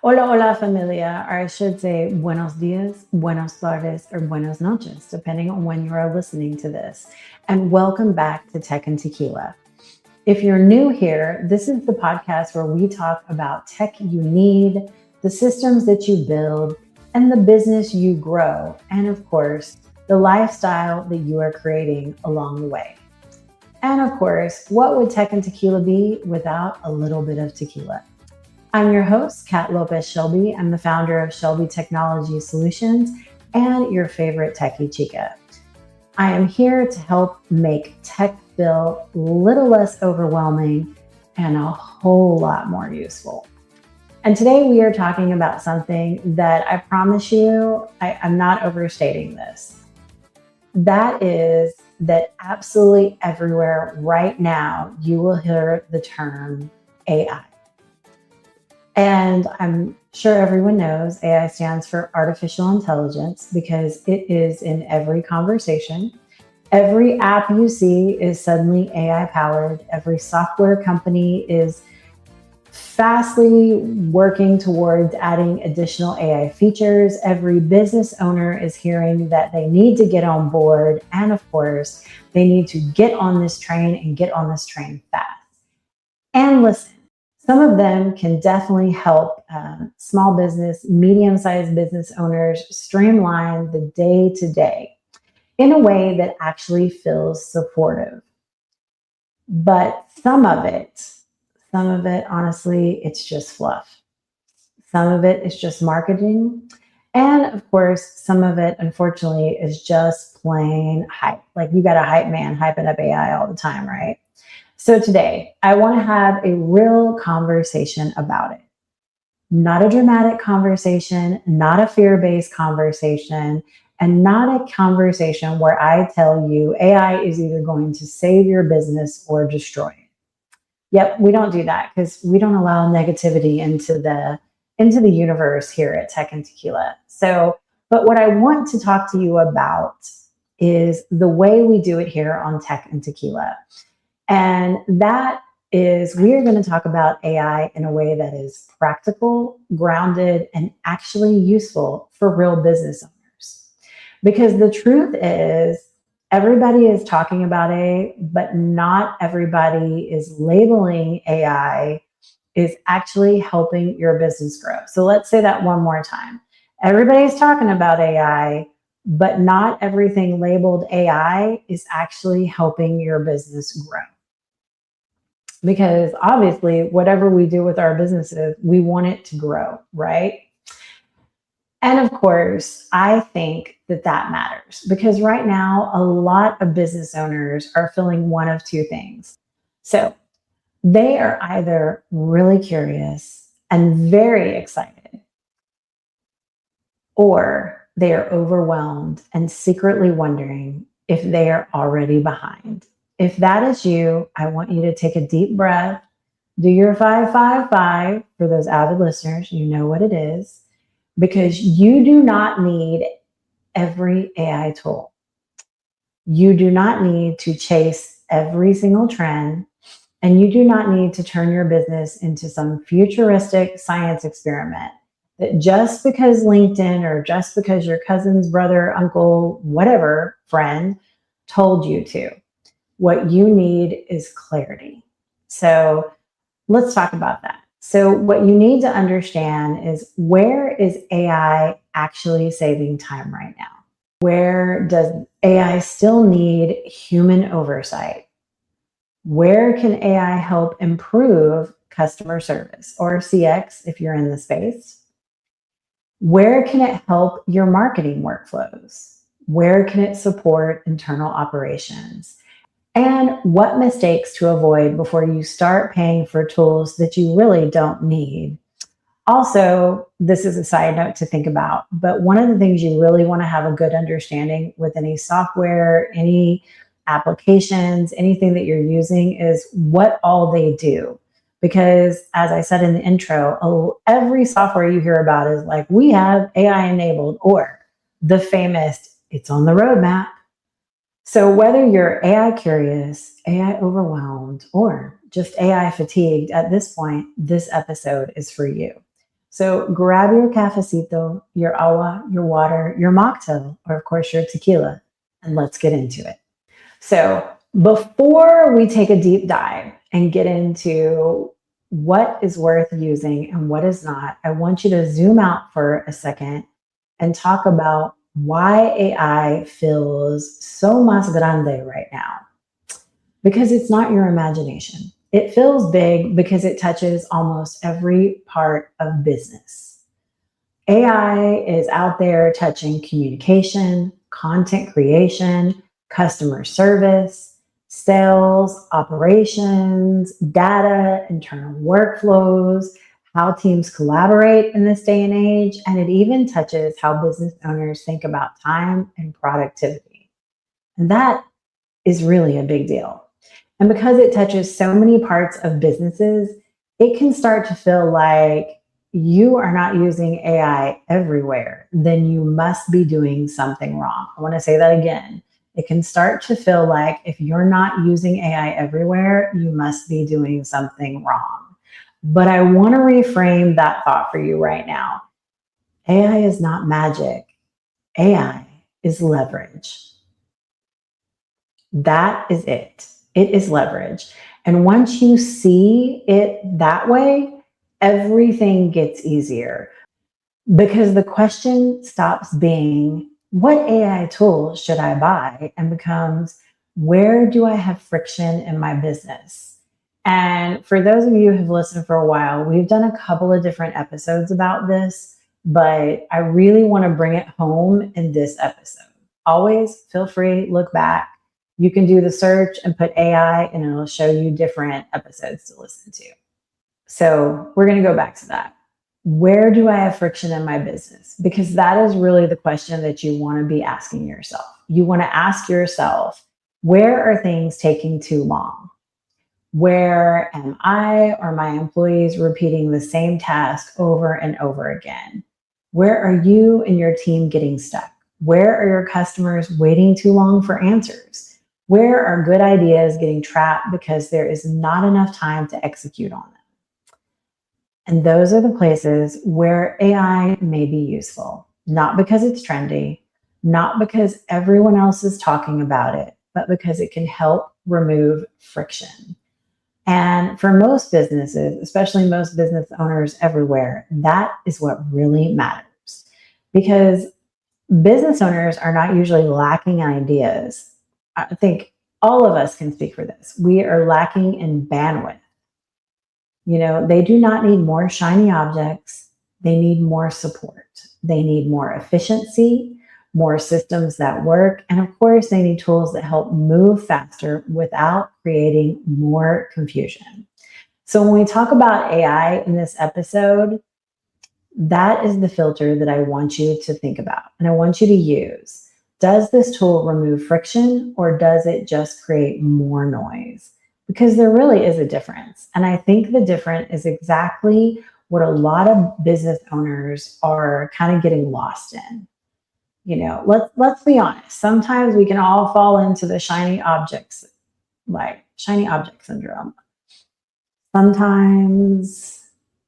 Hola, hola, familia, or I should say buenos dias, buenas tardes, or buenas noches, depending on when you are listening to this. And welcome back to Tech and Tequila. If you're new here, this is the podcast where we talk about tech you need, the systems that you build, and the business you grow, and of course, the lifestyle that you are creating along the way. And of course, what would Tech and Tequila be without a little bit of tequila? I'm your host, Kat Lopez Shelby. I'm the founder of Shelby Technology Solutions and your favorite techie chica. I am here to help make tech feel a little less overwhelming and a whole lot more useful. And today we are talking about something that I promise you, I'm not overstating this. That is that absolutely everywhere right now, you will hear the term AI. And I'm sure everyone knows AI stands for artificial intelligence because it is in every conversation. Every app you see is suddenly AI powered. Every software company is fastly working towards adding additional AI features. Every business owner is hearing that they need to get on board. And of course, they need to get on this train and get on this train fast. And listen, some of them can definitely help small business, medium-sized business owners streamline the day-to-day in a way that actually feels supportive. But some of it, honestly, it's just fluff. Some of it is just marketing. And of course, some of it, unfortunately, is just plain hype. Like you got a hype man hyping up AI all the time, right? So today, I want to have a real conversation about it. Not a dramatic conversation, not a fear-based conversation, and not a conversation where I tell you AI is either going to save your business or destroy it. Yep, we don't do that because we don't allow negativity into the universe here at Tech and Tequila. So, but what I want to talk to you about is the way we do it here on Tech and Tequila. And that is, we are going to talk about AI in a way that is practical, grounded, and actually useful for real business owners. Because the truth is, everybody is talking about AI, but not everybody is labeling AI is actually helping your business grow. So let's say that one more time. Everybody's talking about AI, but not everything labeled AI is actually helping your business grow. Because obviously, whatever we do with our businesses, we want it to grow, right? And of course, I think that matters because right now, a lot of business owners are feeling one of two things. So they are either really curious and very excited, or they are overwhelmed and secretly wondering if they are already behind. If that is you, I want you to take a deep breath, do your 5-5-5. For those avid listeners, you know what it is, because you do not need every AI tool. You do not need to chase every single trend, and you do not need to turn your business into some futuristic science experiment that just because LinkedIn or just because your cousin's brother, uncle, whatever friend told you to. What you need is clarity. So let's talk about that. So what you need to understand is, where is AI actually saving time right now? Where does AI still need human oversight? Where can AI help improve customer service or CX if you're in the space? Where can it help your marketing workflows? Where can it support internal operations? And what mistakes to avoid before you start paying for tools that you really don't need. Also, this is a side note to think about, but one of the things you really want to have a good understanding with any software, any applications, anything that you're using is what all they do. Because as I said in the intro, every software you hear about is like, we have AI enabled, or the famous, it's on the roadmap. So whether you're AI curious, AI overwhelmed, or just AI fatigued, at this point, this episode is for you. So grab your cafecito, your agua, your water, your mocktail, or of course your tequila, and let's get into it. So before we take a deep dive and get into what is worth using and what is not, I want you to zoom out for a second and talk about why AI feels so más grande right now. Because it's not your imagination. It feels big because it touches almost every part of business. AI is out there touching communication, content creation, customer service, sales, operations, data, internal workflows, how teams collaborate in this day and age, and it even touches how business owners think about time and productivity. And that is really a big deal. And because it touches so many parts of businesses, it can start to feel like you are not using AI everywhere, then you must be doing something wrong. I want to say that again. It can start to feel like if you're not using AI everywhere, you must be doing something wrong. But I want to reframe that thought for you right now. AI is not magic. AI is leverage. That is it. It is leverage. And once you see it that way, everything gets easier because the question stops being, what AI tool should I buy? And becomes, where do I have friction in my business? And for those of you who've listened for a while, we've done a couple of different episodes about this, but I really want to bring it home in this episode. Always feel free, look back. You can do the search and put AI and it'll show you different episodes to listen to. So we're going to go back to that. Where do I have friction in my business? Because that is really the question that you want to be asking yourself. You want to ask yourself, where are things taking too long? Where am I or my employees repeating the same task over and over again? Where are you and your team getting stuck? Where are your customers waiting too long for answers? Where are good ideas getting trapped because there is not enough time to execute on them? And those are the places where AI may be useful, not because it's trendy, not because everyone else is talking about it, but because it can help remove friction. And for most businesses, especially most business owners everywhere, that is what really matters. Because business owners are not usually lacking ideas. I think all of us can speak for this. We are lacking in bandwidth. You know, they do not need more shiny objects. They need more support. They need more efficiency, more systems that work. And of course, they need tools that help move faster without creating more confusion. So when we talk about AI in this episode, that is the filter that I want you to think about and I want you to use. Does this tool remove friction or does it just create more noise? Because there really is a difference. And I think the difference is exactly what a lot of business owners are kind of getting lost in. You know, let's be honest. Sometimes we can all fall into the shiny objects, like shiny object syndrome. Sometimes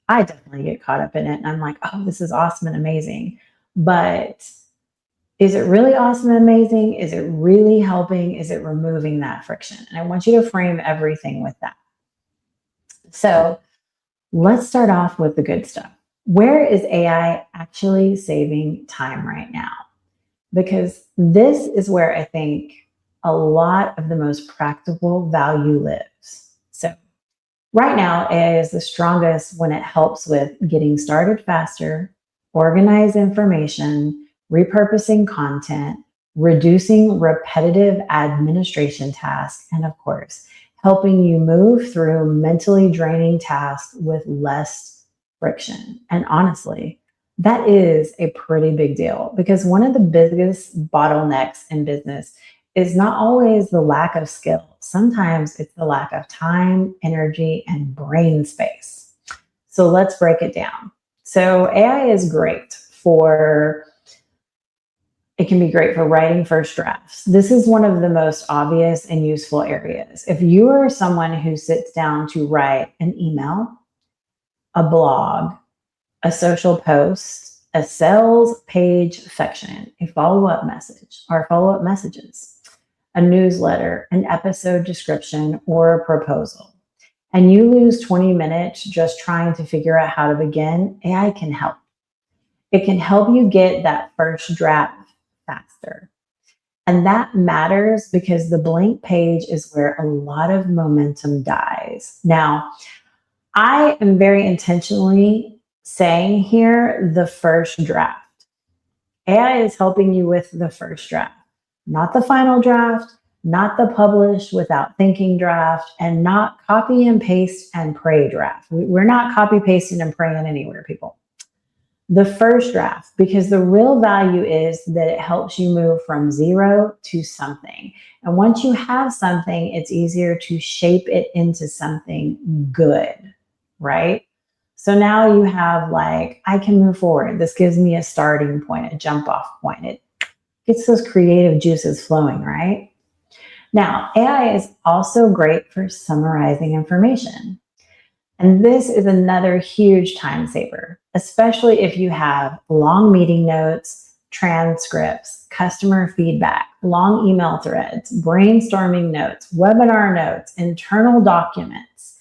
I definitely get caught up in it and I'm like, oh, this is awesome and amazing. But is it really awesome and amazing? Is it really helping? Is it removing that friction? And I want you to frame everything with that. So let's start off with the good stuff. Where is AI actually saving time right now? Because this is where I think a lot of the most practical value lives. So right now, AI is the strongest when it helps with getting started faster, organize information, repurposing content, reducing repetitive administration tasks, and of course, helping you move through mentally draining tasks with less friction. And honestly, that is a pretty big deal because one of the biggest bottlenecks in business is not always the lack of skill. Sometimes it's the lack of time, energy, and brain space. So let's break it down. So AI is great for It can be great for writing first drafts. This is one of the most obvious and useful areas. If you are someone who sits down to write an email, a blog, a social post, a sales page section, a follow-up message or follow-up messages, a newsletter, an episode description, or a proposal, and you lose 20 minutes just trying to figure out how to begin, AI can help. It can help you get that first draft faster. And that matters because the blank page is where a lot of momentum dies. Now, I am very intentionally saying here the first draft. AI is helping you with the first draft, not the final draft, not the publish without thinking draft, and not copy and paste and pray draft. We're not copy pasting and praying anywhere, people. The first draft, because the real value is that it helps you move from zero to something. And once you have something, it's easier to shape it into something good, right? So now you have like, I can move forward. This gives me a starting point, a jump off point. It gets those creative juices flowing, right? Now, AI is also great for summarizing information. And this is another huge time saver, especially if you have long meeting notes, transcripts, customer feedback, long email threads, brainstorming notes, webinar notes, internal documents.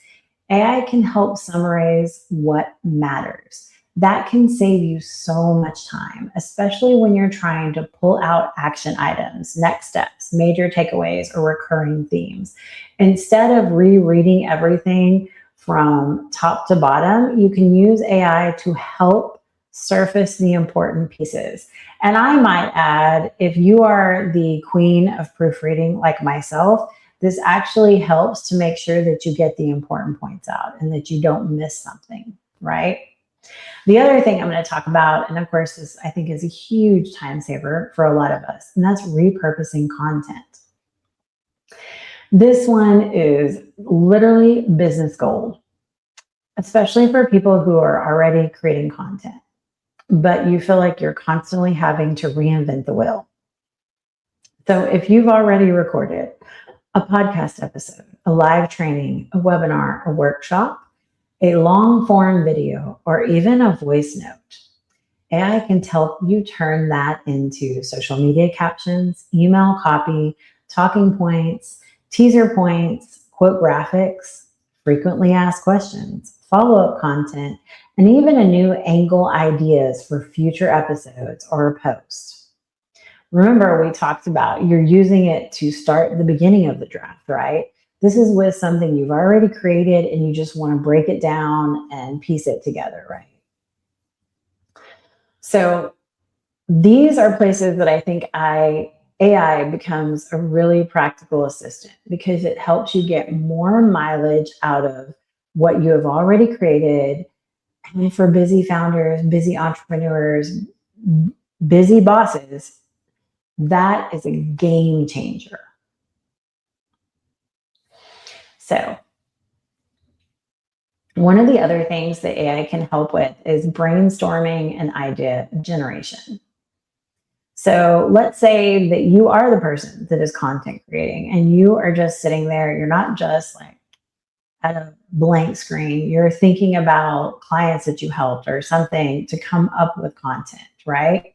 AI can help summarize what matters. That can save you so much time, especially when you're trying to pull out action items, next steps, major takeaways, or recurring themes. Instead of rereading everything from top to bottom, you can use AI to help surface the important pieces. And I might add, if you are the queen of proofreading like myself, this actually helps to make sure that you get the important points out and that you don't miss something, right? The other thing I'm going to talk about, and of course this I think is a huge time saver for a lot of us, and that's repurposing content. This one is literally business gold, especially for people who are already creating content, but you feel like you're constantly having to reinvent the wheel. So if you've already recorded a podcast episode, a live training, a webinar, a workshop, a long form video, or even a voice note, AI can help you turn that into social media captions, email copy, talking points, teaser points, quote graphics, frequently asked questions, follow-up content, and even a new angle ideas for future episodes or a post. Remember, we talked about you're using it to start the beginning of the draft, right? This is with something you've already created and you just want to break it down and piece it together, right? So these are places that I think AI becomes a really practical assistant because it helps you get more mileage out of what you have already created. And for busy founders, busy entrepreneurs, busy bosses, that is a game changer. So one of the other things that AI can help with is brainstorming and idea generation. So let's say that you are the person that is content creating and you are just sitting there. You're not just like at a blank screen. You're thinking about clients that you helped or something to come up with content, right?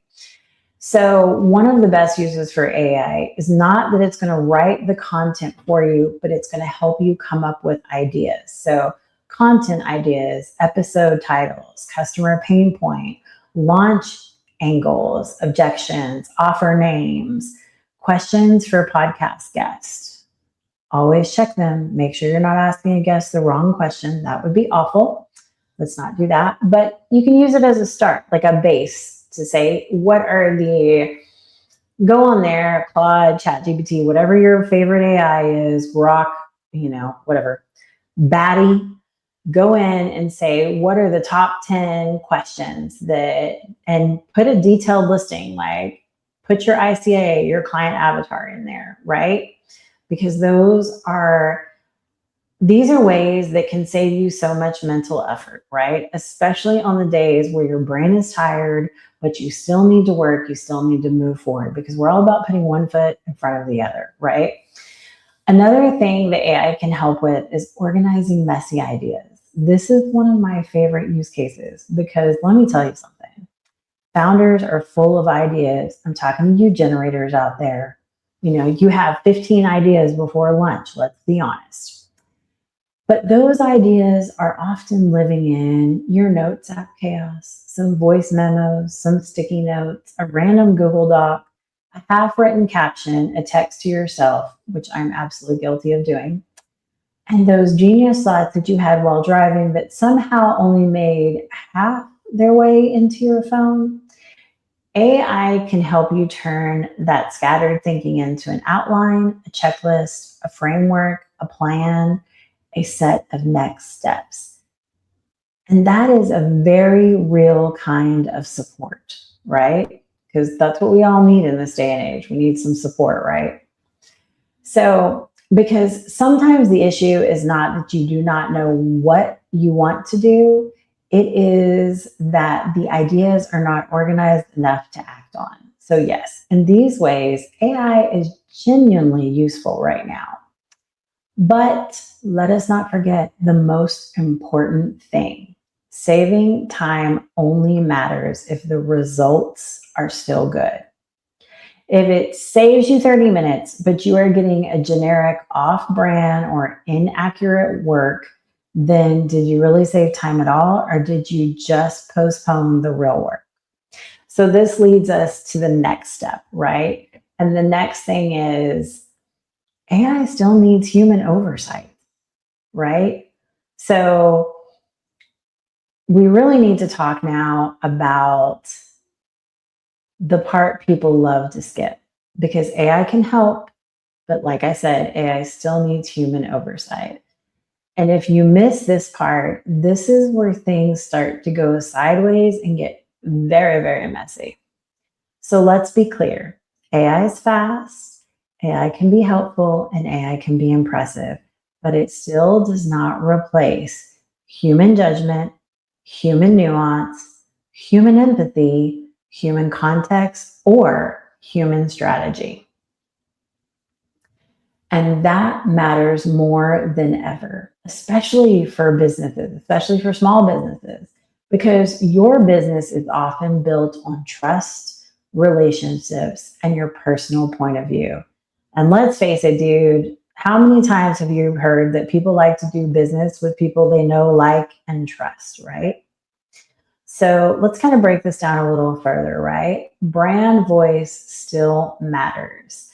So one of the best uses for AI is not that it's going to write the content for you, but it's going to help you come up with ideas. So content ideas, episode titles, customer pain point, launch angles, objections, offer names, questions for podcast guests. Always check them. Make sure you're not asking a guest the wrong question. That would be awful. Let's not do that. But you can use it as a start, like a base to say, what are go on there, Claude, ChatGPT, whatever your favorite AI is, Grok, whatever, Batty, go in and say, what are the top 10 questions and put a detailed listing, like put your ICA, your client avatar in there, right? Because these are ways that can save you so much mental effort, right? Especially on the days where your brain is tired, but you still need to work, you still need to move forward because we're all about putting one foot in front of the other, right? Another thing that AI can help with is organizing messy ideas. this is one of my favorite use cases because let me tell you something. Founders are full of ideas. I'm talking to you generators out there. You have 15 ideas before lunch, let's be honest. But those ideas are often living in your notes app chaos, some voice memos, some sticky notes, a random Google Doc, a half-written caption, a text to yourself, which I'm absolutely guilty of doing, and those genius thoughts that you had while driving that somehow only made half their way into your phone. AI can help you turn that scattered thinking into an outline, a checklist, a framework, a plan, a set of next steps. And that is a very real kind of support, right? Because that's what we all need in this day and age. We need some support, right? So, because sometimes the issue is not that you do not know what you want to do, it is that the ideas are not organized enough to act on. So yes, in these ways, AI is genuinely useful right now. But let us not forget the most important thing. Saving time only matters if the results are still good. If it saves you 30 minutes, but you are getting a generic off-brand or inaccurate work, then did you really save time at all, or did you just postpone the real work? So this leads us to the next step, right? And the next thing is AI still needs human oversight, right? So we really need to talk now about the part people love to skip, because AI can help, but like I said, AI still needs human oversight. And if you miss this part, this is where things start to go sideways and get very, very messy. So let's be clear. AI is fast, AI can be helpful, and AI can be impressive, but it still does not replace human judgment, human nuance, human empathy, human context, or human strategy. And that matters more than ever, especially for businesses, especially for small businesses, because your business is often built on trust, relationships, and your personal point of view. And let's face it, dude, how many times have you heard that people like to do business with people they know, like, and trust, right? So let's kind of break this down a little further, right? Brand voice still matters.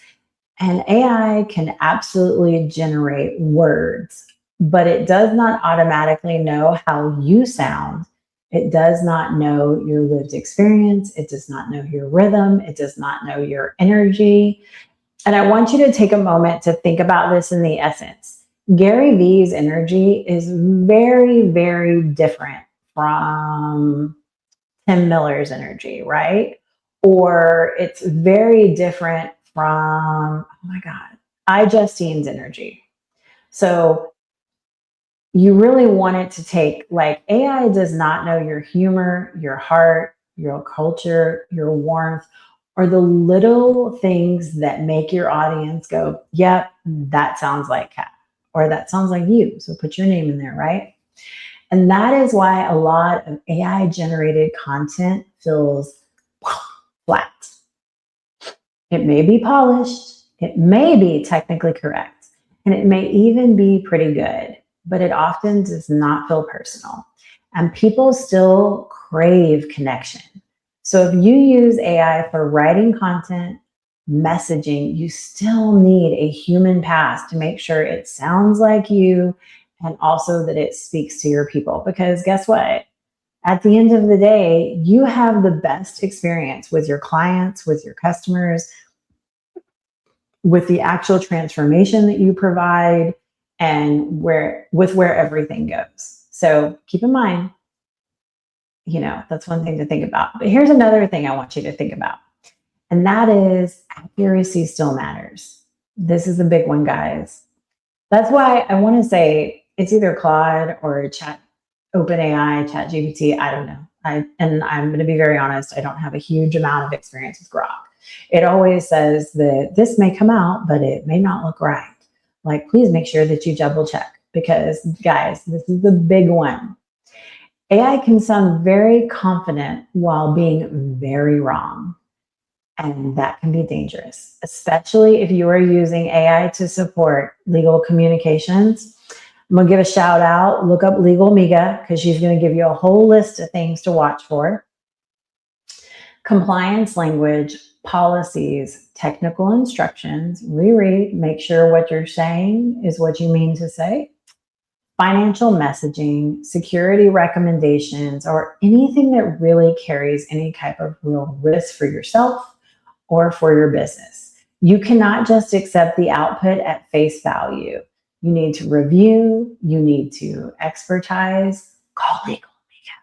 And AI can absolutely generate words, but it does not automatically know how you sound. It does not know your lived experience. It does not know your rhythm. It does not know your energy. And I want you to take a moment to think about this in the essence. Gary Vee's energy is very, very different from Tim Miller's energy, right? Or it's very different from, oh my God, iJustine's energy. So you really want it to take, like, AI does not know your humor, your heart, your culture, your warmth, or the little things that make your audience go, yep, that sounds like Kat, or that sounds like you. So put your name in there, right? And that is why a lot of AI generated content feels flat. It may be polished, it may be technically correct, and it may even be pretty good, but it often does not feel personal. And people still crave connection. So if you use AI for writing content, messaging, you still need a human pass to make sure it sounds like you and also that it speaks to your people. Because guess what? At the end of the day, you have the best experience with your clients, with your customers, with the actual transformation that you provide, and where everything goes. So keep in mind, that's one thing to think about. But here's another thing I want you to think about. And that is accuracy still matters. This is a big one, guys. That's why I want to say it's either Claude or OpenAI, ChatGPT. I don't know. And I'm going to be very honest, I don't have a huge amount of experience with Grok. It always says that this may come out, but it may not look right. Like, please make sure that you double check, because, guys, this is the big one. AI can sound very confident while being very wrong. And that can be dangerous, especially if you are using AI to support legal communications. I'm going to give a shout out. Look up Legal Miga because she's going to give you a whole list of things to watch for. Compliance language, policies, technical instructions, reread, make sure what you're saying is what you mean to say. Financial messaging, security recommendations, or anything that really carries any type of real risk for yourself or for your business. You cannot just accept the output at face value. You need to review, you need to expertise. Call Legal Amiga.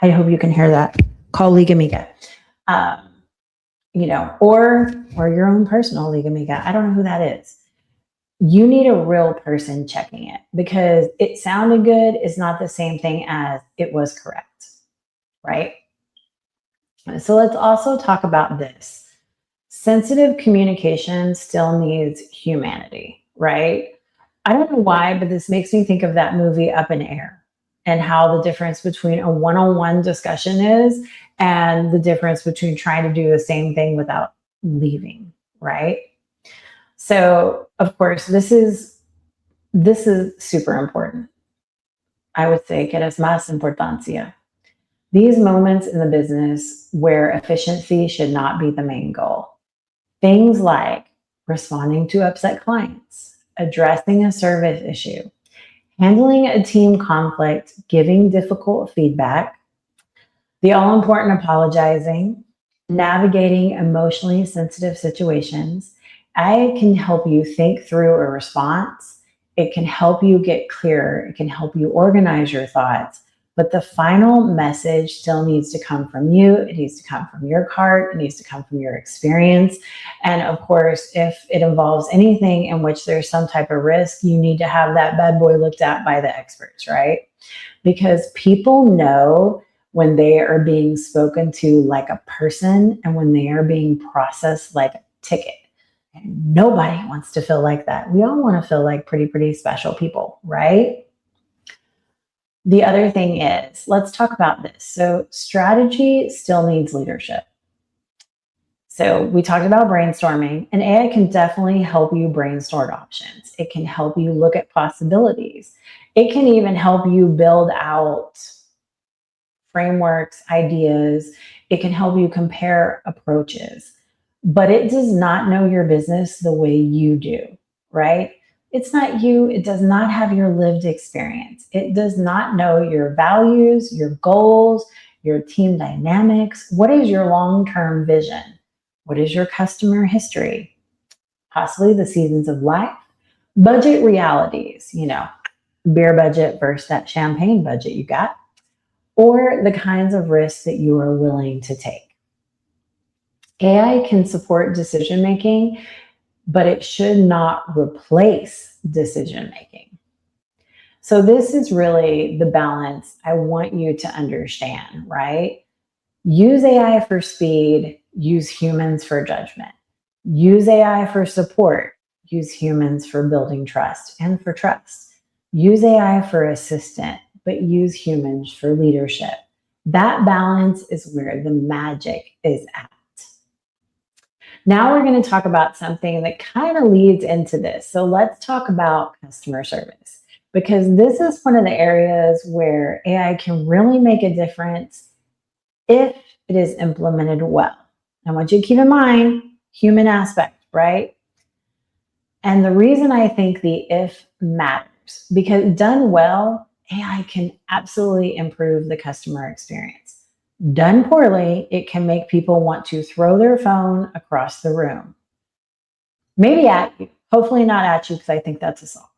I hope you can hear that. Call Legal Amiga. Or your own personal Legal Amiga. I don't know who that is. You need a real person checking it because it sounded good is not the same thing as it was correct, right? So let's also talk about this. Sensitive communication still needs humanity, right? I don't know why, but this makes me think of that movie Up in Air and how the difference between a one-on-one discussion is and the difference between trying to do the same thing without leaving, right? So, of course, this is super important. I would say que es más importancia. These moments in the business where efficiency should not be the main goal. Things like responding to upset clients, addressing a service issue, handling a team conflict, giving difficult feedback, the all-important apologizing, navigating emotionally sensitive situations. I can help you think through a response. It can help you get clearer. It can help you organize your thoughts. But the final message still needs to come from you. It needs to come from your heart. It needs to come from your experience. And of course, if it involves anything in which there's some type of risk, you need to have that bad boy looked at by the experts, right? Because people know when they are being spoken to like a person and when they are being processed like a ticket. And nobody wants to feel like that. We all want to feel like pretty special people, right? The other thing is, let's talk about this. So strategy still needs leadership. So we talked about brainstorming, and AI can definitely help you brainstorm options. It can help you look at possibilities. It can even help you build out frameworks, ideas. It can help you compare approaches, but it does not know your business the way you do, right? It's not you. It does not have your lived experience. It does not know your values, your goals, your team dynamics. What is your long-term vision? What is your customer history? Possibly the seasons of life, budget realities, beer budget versus that champagne budget you got, or the kinds of risks that you are willing to take. AI can support decision-making, but it should not replace decision-making. So this is really the balance I want you to understand, right? Use AI for speed, use humans for judgment. Use AI for support, use humans for building trust and for trust. Use AI for assistant, but use humans for leadership. That balance is where the magic is at. Now we're going to talk about something that kind of leads into this. So let's talk about customer service, because this is one of the areas where AI can really make a difference if it is implemented well. I want you to keep in mind, human aspect, right? And the reason I think the if matters, because done well, AI can absolutely improve the customer experience. Done poorly, it can make people want to throw their phone across the room. Maybe at you, hopefully not at you, because I think that's assault.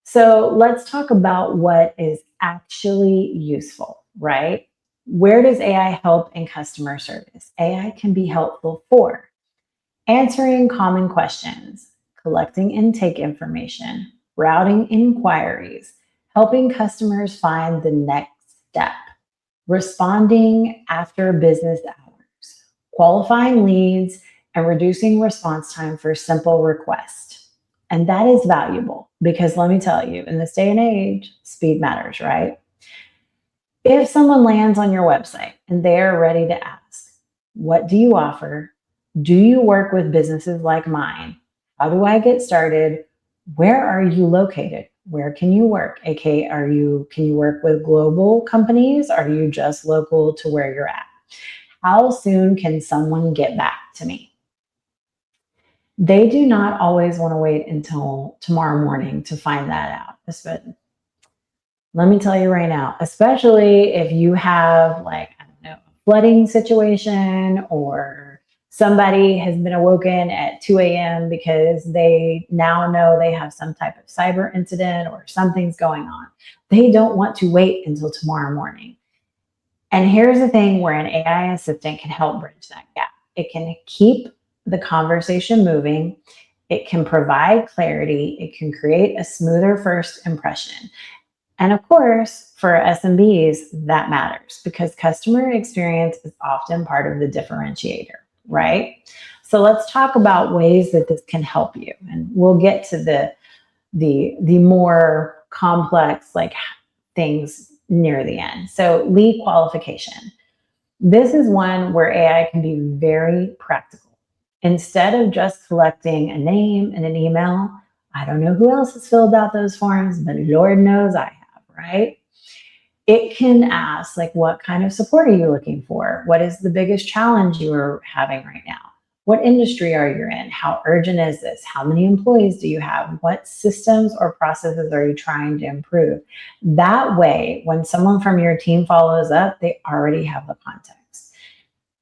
So let's talk about what is actually useful, right? Where does AI help in customer service? AI can be helpful for answering common questions, collecting intake information, routing inquiries, helping customers find the next step, responding after business hours, qualifying leads, and reducing response time for simple requests. And that is valuable because let me tell you, in this day and age, speed matters, right? If someone lands on your website and they're ready to ask, what do you offer? Do you work with businesses like mine? How do I get started? Where are you located? Where can you work? AK, can you work with global companies? Are you just local to where you're at? How soon can someone get back to me? They do not always want to wait until tomorrow morning to find that out. But let me tell you right now, especially if you have like, I don't know, a flooding situation or somebody has been awoken at 2 a.m. because they now know they have some type of cyber incident or something's going on. They don't want to wait until tomorrow morning. And here's the thing where an AI assistant can help bridge that gap. It can keep the conversation moving. It can provide clarity. It can create a smoother first impression. And of course, for SMBs, that matters because customer experience is often part of the differentiator, right? So let's talk about ways that this can help you. And we'll get to the more complex like things near the end. So lead qualification. This is one where AI can be very practical. Instead of just collecting a name and an email, I don't know who else has filled out those forms, but Lord knows I have, right? It can ask, like, what kind of support are you looking for? What is the biggest challenge you are having right now? What industry are you in? How urgent is this? How many employees do you have? What systems or processes are you trying to improve? That way, when someone from your team follows up, they already have the context.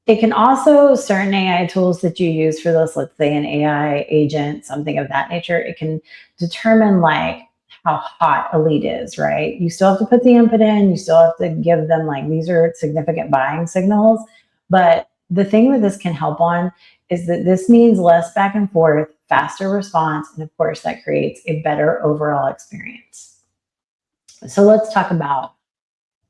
It can also, certain AI tools that you use for this, let's say an AI agent, something of that nature, it can determine like how hot a lead is, right? You still have to put the input in, you still have to give them like, these are significant buying signals. But the thing that this can help on is that this means less back and forth, faster response, and of course that creates a better overall experience. So let's talk about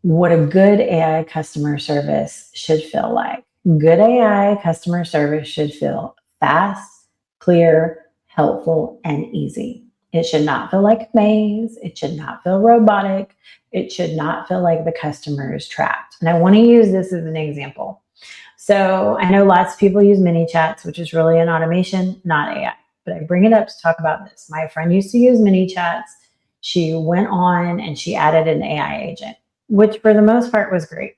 what a good AI customer service should feel like. Good AI customer service should feel fast, clear, helpful, and easy. It should not feel like a maze. It should not feel robotic. It should not feel like the customer is trapped. And I want to use this as an example. So I know lots of people use mini chats, which is really an automation, not AI. But I bring it up to talk about this. My friend used to use mini chats. She went on and she added an AI agent, which for the most part was great.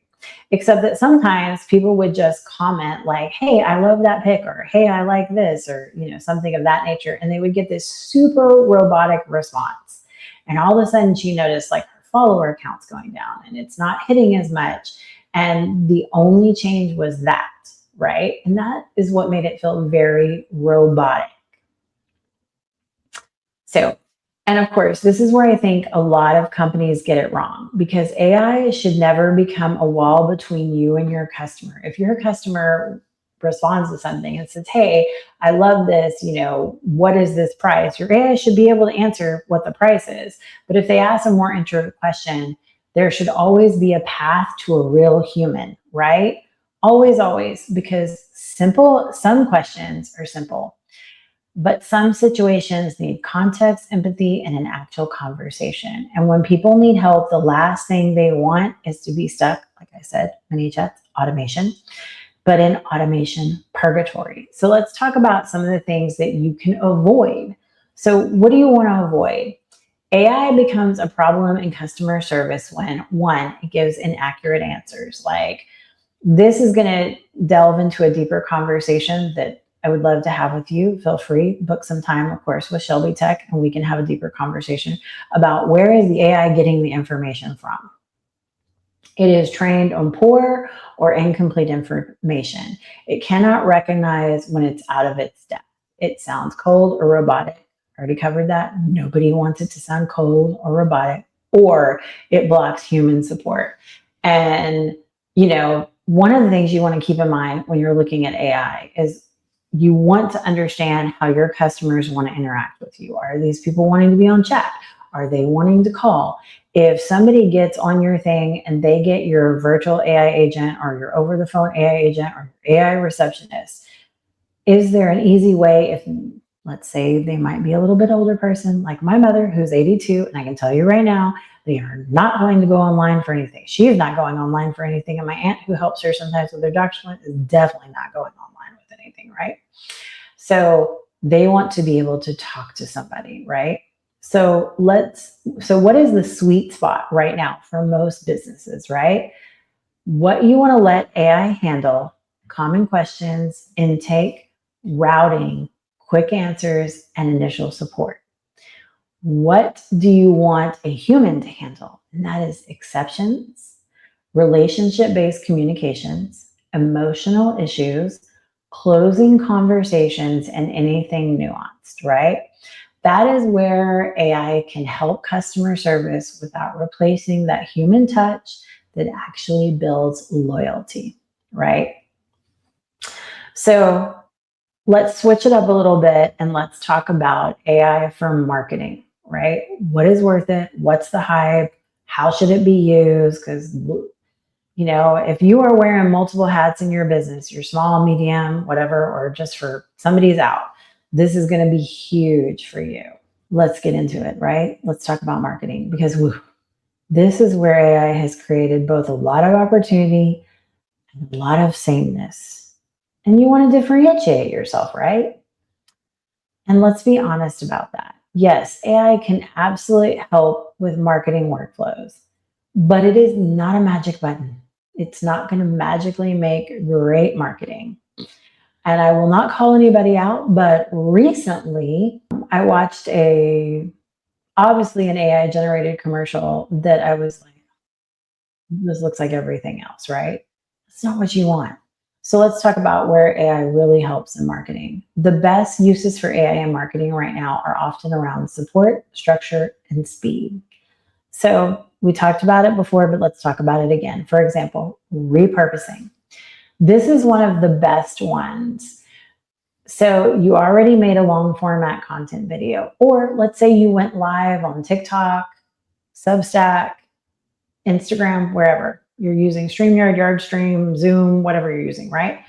Except that sometimes people would just comment like, hey, I love that pic, or hey, I like this, or something of that nature. And they would get this super robotic response. And all of a sudden she noticed like her follower count's going down and it's not hitting as much. And the only change was that, right? And that is what made it feel very robotic. So, and of course, this is where I think a lot of companies get it wrong, because AI should never become a wall between you and your customer. If your customer responds to something and says, hey, I love this, what is this price? Your AI should be able to answer what the price is. But if they ask a more intricate question, there should always be a path to a real human, right? Always, always, because some questions are simple. But some situations need context, empathy, and an actual conversation. And when people need help, the last thing they want is to be stuck, like I said, mini chats, automation, but in automation purgatory. So let's talk about some of the things that you can avoid. So what do you want to avoid? AI becomes a problem in customer service when, one, it gives inaccurate answers. Like, this is going to delve into a deeper conversation that I would love to have with you. Feel free, book some time, of course, with Shelby Tech, and we can have a deeper conversation about where is the AI getting the information from. It is trained on poor or incomplete information. It cannot recognize when it's out of its depth. It sounds cold or robotic. Already covered that. Nobody wants it to sound cold or robotic, or it blocks human support. And, one of the things you want to keep in mind when you're looking at AI is you want to understand how your customers want to interact with you. Are these people wanting to be on chat? Are they wanting to call? If somebody gets on your thing and they get your virtual AI agent or your over the phone AI agent or your AI receptionist, is there an easy way, if let's say they might be a little bit older person, like my mother, who's 82, and I can tell you right now, they are not going to go online for anything. She is not going online for anything. And my aunt, who helps her sometimes with her doctor's appointment, is definitely not going online with anything, right? So they want to be able to talk to somebody, right? So what is the sweet spot right now for most businesses, right? What you want to let AI handle: common questions, intake, routing, quick answers, and initial support. What do you want a human to handle? And that is exceptions, relationship-based communications, emotional issues, closing conversations, and anything nuanced, right? That is where AI can help customer service without replacing that human touch that actually builds loyalty, right? So let's switch it up a little bit and let's talk about AI for marketing, right? What is worth it? What's the hype? How should it be used? Because, if you are wearing multiple hats in your business, you're small, medium, whatever, or just for somebody's out, this is going to be huge for you. Let's get into it, right? Let's talk about marketing, because this is where AI has created both a lot of opportunity and a lot of sameness. And you want to differentiate yourself, right? And let's be honest about that. Yes, AI can absolutely help with marketing workflows, but it is not a magic button. It's not going to magically make great marketing. And I will not call anybody out, but recently I watched obviously an AI generated commercial that I was like, this looks like everything else, right? It's not what you want. So let's talk about where AI really helps in marketing. The best uses for AI in marketing right now are often around support, structure, and speed. So we talked about it before, but let's talk about it again. For example, repurposing. This is one of the best ones. So you already made a long format content video, or let's say you went live on TikTok, Substack, Instagram, wherever you're using StreamYard, YardStream, Zoom, whatever you're using, right?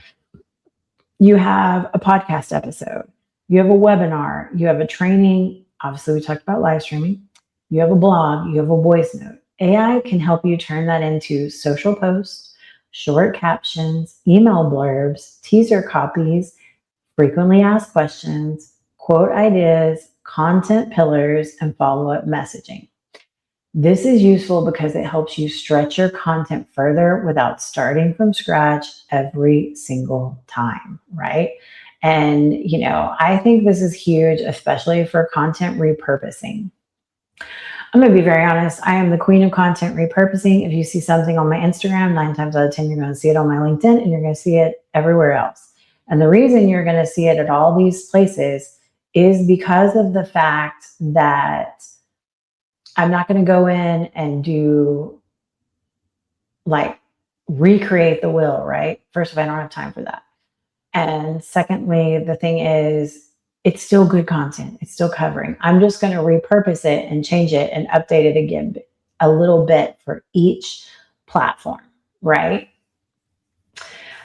You have a podcast episode, you have a webinar, you have a training. Obviously, we talked about live streaming. You have a blog, you have a voice note. AI can help you turn that into social posts, short captions, email blurbs, teaser copies, frequently asked questions, quote ideas, content pillars, and follow-up messaging. This is useful because it helps you stretch your content further without starting from scratch every single time, right? And, I think this is huge, especially for content repurposing. I'm going to be very honest. I am the queen of content repurposing. If you see something on my Instagram, 9 times out of 10, you're going to see it on my LinkedIn, and you're going to see it everywhere else. And the reason you're going to see it at all these places is because of the fact that I'm not going to go in and do recreate the wheel, right? First of all, I don't have time for that. And secondly, the thing is, it's still good content. It's still covering. I'm just going to repurpose it and change it and update it again a little bit for each platform, right?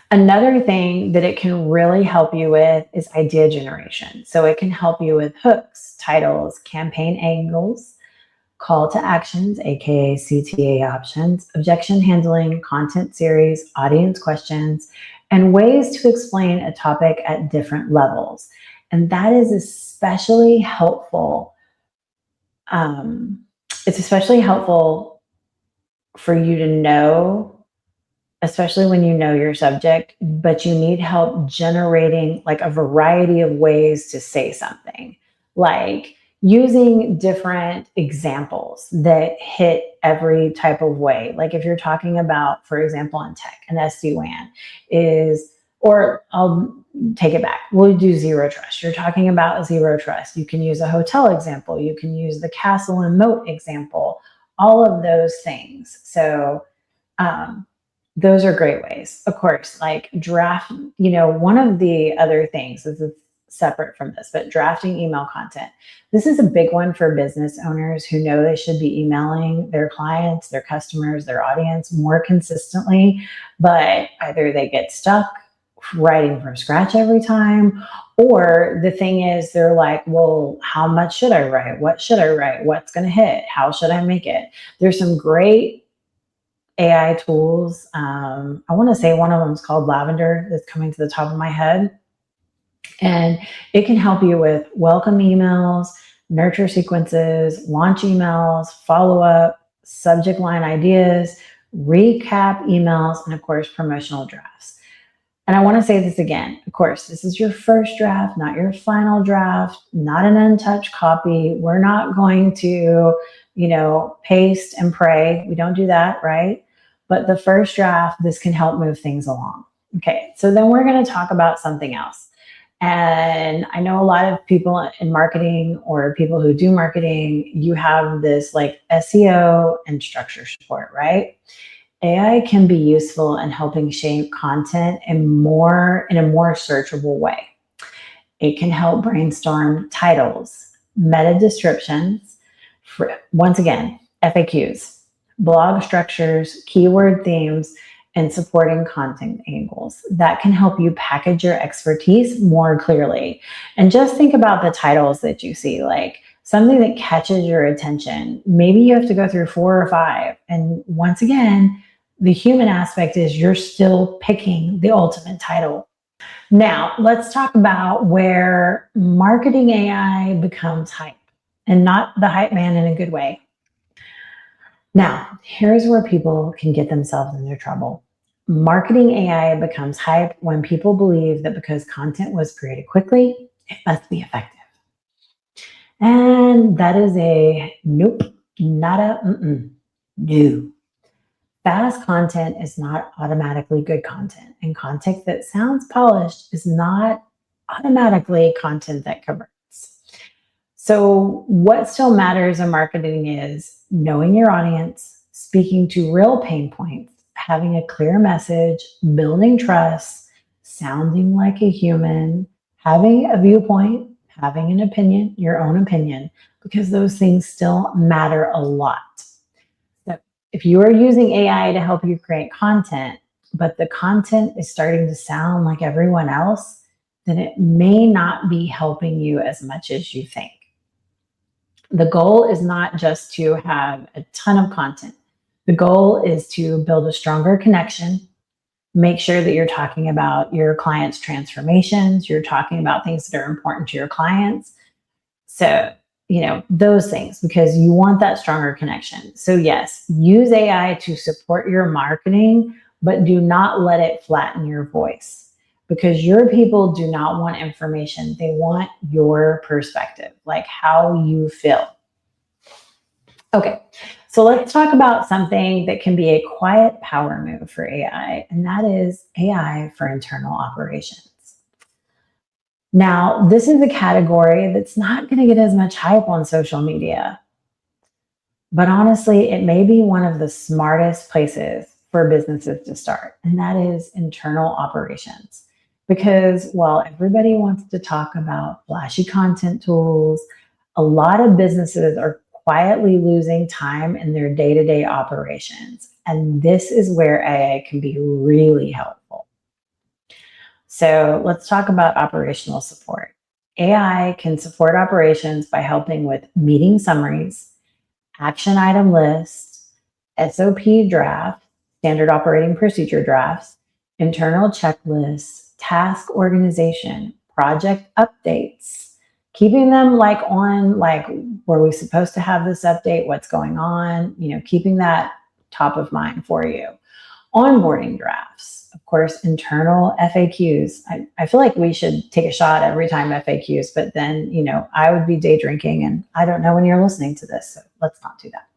Another thing that it can really help you with is idea generation. So it can help you with hooks, titles, campaign angles, call to actions, aka CTA options, objection handling, content series, audience questions, and ways to explain a topic at different levels. And that is especially helpful. It's especially helpful for you to know, especially when you know your subject, but you need help generating a variety of ways to say something, like using different examples that hit every type of way. Like if you're talking about, for example, on tech, an SD-WAN or I'll take it back. We'll do zero trust. You're talking about zero trust. You can use a hotel example. You can use the castle and moat example, all of those things. So those are great ways. Of course, draft, one of the other things, this is separate from this, but drafting email content. This is a big one for business owners who know they should be emailing their clients, their customers, their audience more consistently, but either they get stuck writing from scratch every time. Or the thing is, they're like, well, how much should I write? What should I write? What's going to hit? How should I make it? There's some great AI tools. I want to say one of them is called Lavender, that's coming to the top of my head. And it can help you with welcome emails, nurture sequences, launch emails, follow up, subject line ideas, recap emails, and of course, promotional drafts. And I want to say this again. Of course, this is your first draft, not your final draft, not an untouched copy. We're not going to, paste and pray. We don't do that, right? But the first draft, this can help move things along. Okay, so then we're going to talk about something else. And I know a lot of people in marketing or people who do marketing, you have this like SEO and structure support, right? AI can be useful in helping shape content in a more searchable way. It can help brainstorm titles, meta descriptions, once again, FAQs, blog structures, keyword themes, and supporting content angles that can help you package your expertise more clearly. And just think about the titles that you see, like something that catches your attention. Maybe you have to go through 4 or 5. And once again, the human aspect is you're still picking the ultimate title. Now, let's talk about where marketing AI becomes hype, and not the hype man in a good way. Now, here's where people can get themselves into trouble. Marketing AI becomes hype when people believe that because content was created quickly, it must be effective. And that is a nope, not a no. Fast content is not automatically good content, and content that sounds polished is not automatically content that converts. So what still matters in marketing is knowing your audience, speaking to real pain points, having a clear message, building trust, sounding like a human, having a viewpoint, having an opinion, your own opinion, because those things still matter a lot. So if you are using AI to help you create content, but the content is starting to sound like everyone else, then it may not be helping you as much as you think. The goal is not just to have a ton of content. The goal is to build a stronger connection, make sure that you're talking about your clients' transformations, you're talking about things that are important to your clients. So, those things, because you want that stronger connection. So yes, use AI to support your marketing, but do not let it flatten your voice, because your people do not want information. They want your perspective, like how you feel. Okay, so let's talk about something that can be a quiet power move for AI, and that is AI for internal operations. Now, this is a category that's not going to get as much hype on social media, but honestly, it may be one of the smartest places for businesses to start, and that is internal operations. Because while everybody wants to talk about flashy content tools, a lot of businesses are quietly losing time in their day-to-day operations. And this is where AI can be really helpful. So let's talk about operational support. AI can support operations by helping with meeting summaries, action item lists, SOP draft, standard operating procedure drafts, internal checklists, task organization, project updates, keeping them on were we supposed to have this update, what's going on, keeping that top of mind for you. Onboarding drafts, of course, internal FAQs. I feel like we should take a shot every time FAQs, but then, I would be day drinking, and I don't know when you're listening to this, so let's not do that.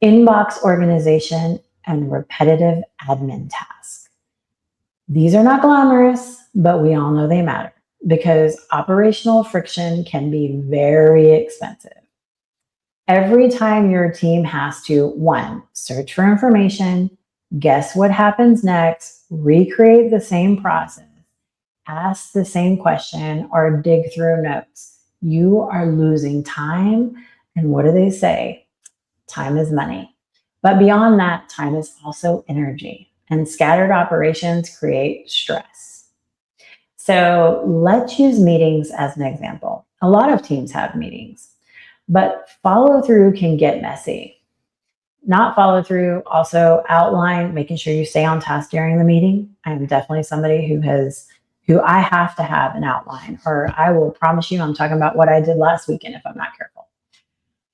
Inbox organization and repetitive admin tasks. These are not glamorous, but we all know they matter, because operational friction can be very expensive. Every time your team has to, 1, search for information, guess what happens next, recreate the same process, ask the same question, or dig through notes, you are losing time. And what do they say? Time is money. But beyond that, time is also energy. And scattered operations create stress. So let's use meetings as an example. A lot of teams have meetings, but follow through can get messy. Not follow through, also outline, making sure you stay on task during the meeting. I am definitely somebody who I have to have an outline, or I will promise you I'm talking about what I did last weekend if I'm not careful.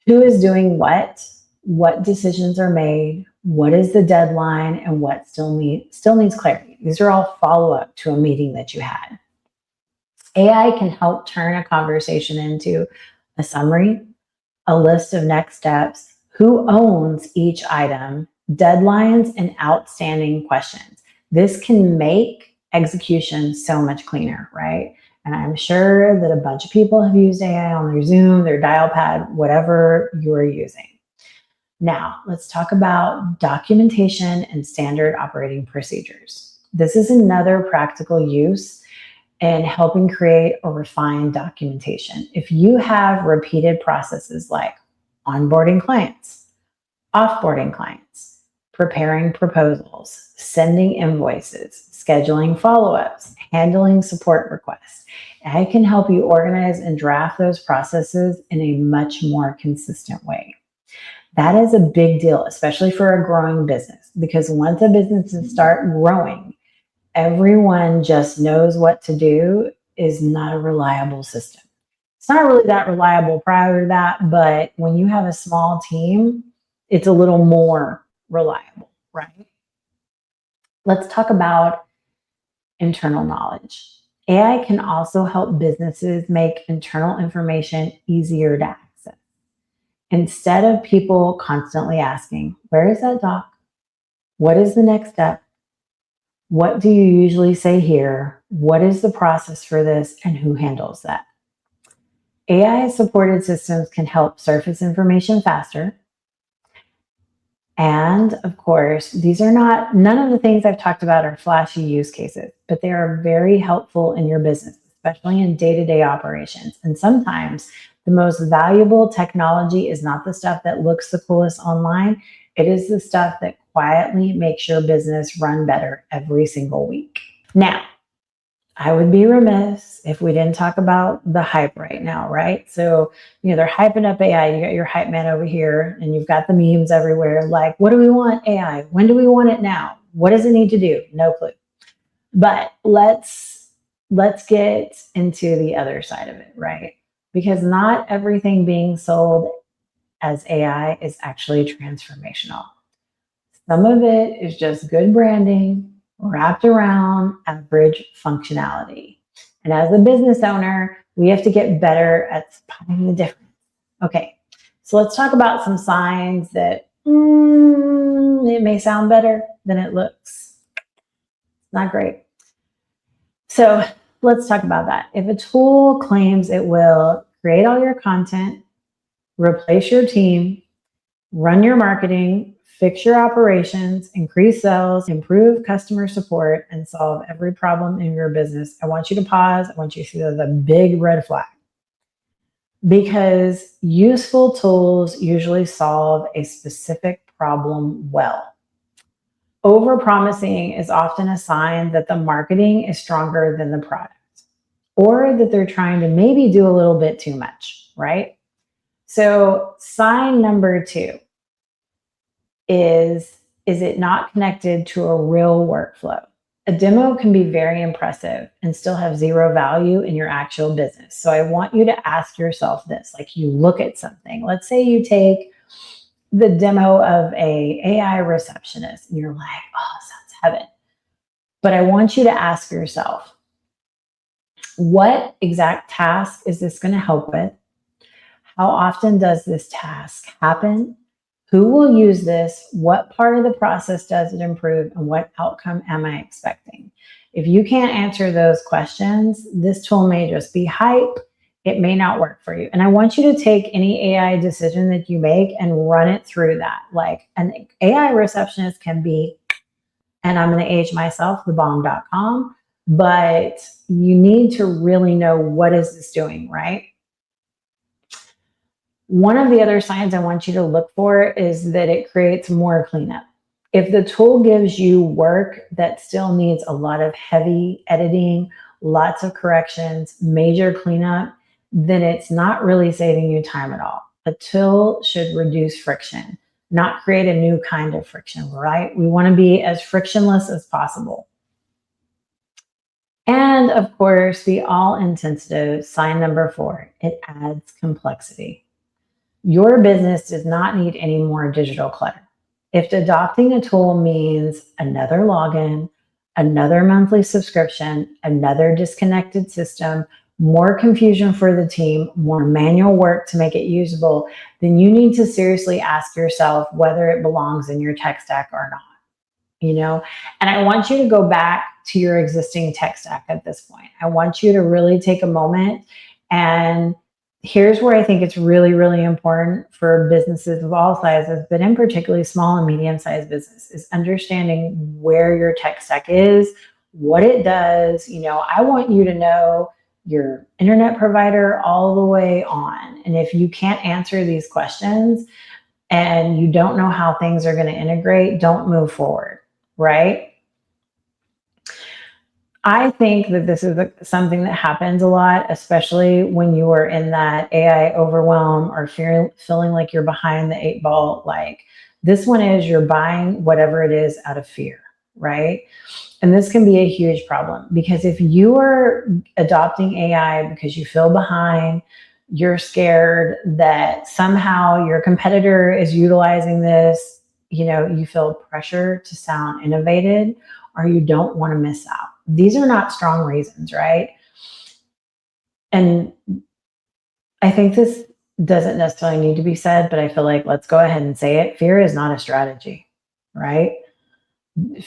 Who is doing what decisions are made, what is the deadline, and what still needs clarity. These are all follow-up to a meeting that you had. AI can help turn a conversation into a summary, a list of next steps, who owns each item, deadlines, and outstanding questions. This can make execution so much cleaner, right? And I'm sure that a bunch of people have used AI on their Zoom, their dial pad, whatever you're using. Now, let's talk about documentation and standard operating procedures. This is another practical use in helping create or refine documentation. If you have repeated processes like onboarding clients, offboarding clients, preparing proposals, sending invoices, scheduling follow-ups, handling support requests, I can help you organize and draft those processes in a much more consistent way. That is a big deal, especially for a growing business, because once a business starts growing, everyone just knows what to do is not a reliable system. It's not really that reliable prior to that, but when you have a small team, it's a little more reliable, right? Let's talk about internal knowledge. AI can also help businesses make internal information easier to access. Instead of people constantly asking, where is that doc? What is the next step? What do you usually say here? What is the process for this, and who handles that? AI-supported systems can help surface information faster. And of course, none of the things I've talked about are flashy use cases, but they are very helpful in your business, especially in day-to-day operations. And sometimes the most valuable technology is not the stuff that looks the coolest online. It is the stuff that quietly makes your business run better every single week. Now, I would be remiss if we didn't talk about the hype right now, right? So, they're hyping up AI. You got your hype man over here, and you've got the memes everywhere. Like, what do we want AI? When do we want it now? What does it need to do? No clue. But let's get into the other side of it, right? Because not everything being sold as AI is actually transformational. Some of it is just good branding wrapped around average functionality. And as a business owner, we have to get better at spotting the difference. Okay, so let's talk about some signs that it may sound better than it looks. Not great. So let's talk about that. If a tool claims it will create all your content, replace your team, run your marketing, fix your operations, increase sales, improve customer support, and solve every problem in your business, I want you to pause. I want you to see the big red flag. Because useful tools usually solve a specific problem well. Overpromising is often a sign that the marketing is stronger than the product, or that they're trying to maybe do a little bit too much, right? So sign number 2 is it not connected to a real workflow? A demo can be very impressive and still have zero value in your actual business. So I want you to ask yourself this, like you look at something. Let's say you take the demo of a AI receptionist and you're like, oh, sounds heaven. But I want you to ask yourself, what exact task is this going to help with? How often does this task happen? Who will use this? What part of the process does it improve? And what outcome am I expecting? If you can't answer those questions, this tool may just be hype. It may not work for you. And I want you to take any AI decision that you make and run it through that. Like an AI receptionist can be, and I'm going to age myself, thebomb.com, but you need to really know, what is this doing, right? One of the other signs I want you to look for is that it creates more cleanup. If the tool gives you work that still needs a lot of heavy editing lots of corrections, major cleanup, then it's not really saving you time at all. A tool should reduce friction, not create a new kind of friction, right? We want to be as frictionless as possible. And of course, the all insensitive sign number 4, it adds complexity. Your business does not need any more digital clutter. If adopting a tool means another login, another monthly subscription, another disconnected system, more confusion for the team, more manual work to make it usable, then you need to seriously ask yourself whether it belongs in your tech stack or not. And I want you to go back to your existing tech stack at this point. I want you to really take a moment, and here's where I think it's really, really important for businesses of all sizes, but in particularly small and medium-sized business, is understanding where your tech stack is, what it does. I want you to know your internet provider all the way on. And if you can't answer these questions and you don't know how things are going to integrate, don't move forward, right? I think that this is something that happens a lot, especially when you are in that AI overwhelm or feeling like you're behind the 8 ball. Like this one is, you're buying whatever it is out of fear, right? And this can be a huge problem, because if you are adopting AI because you feel behind, you're scared that somehow your competitor is utilizing this, you feel pressure to sound innovative, or you don't want to miss out. These are not strong reasons, right? And I think this doesn't necessarily need to be said, but I feel like let's go ahead and say it. Fear is not a strategy, right?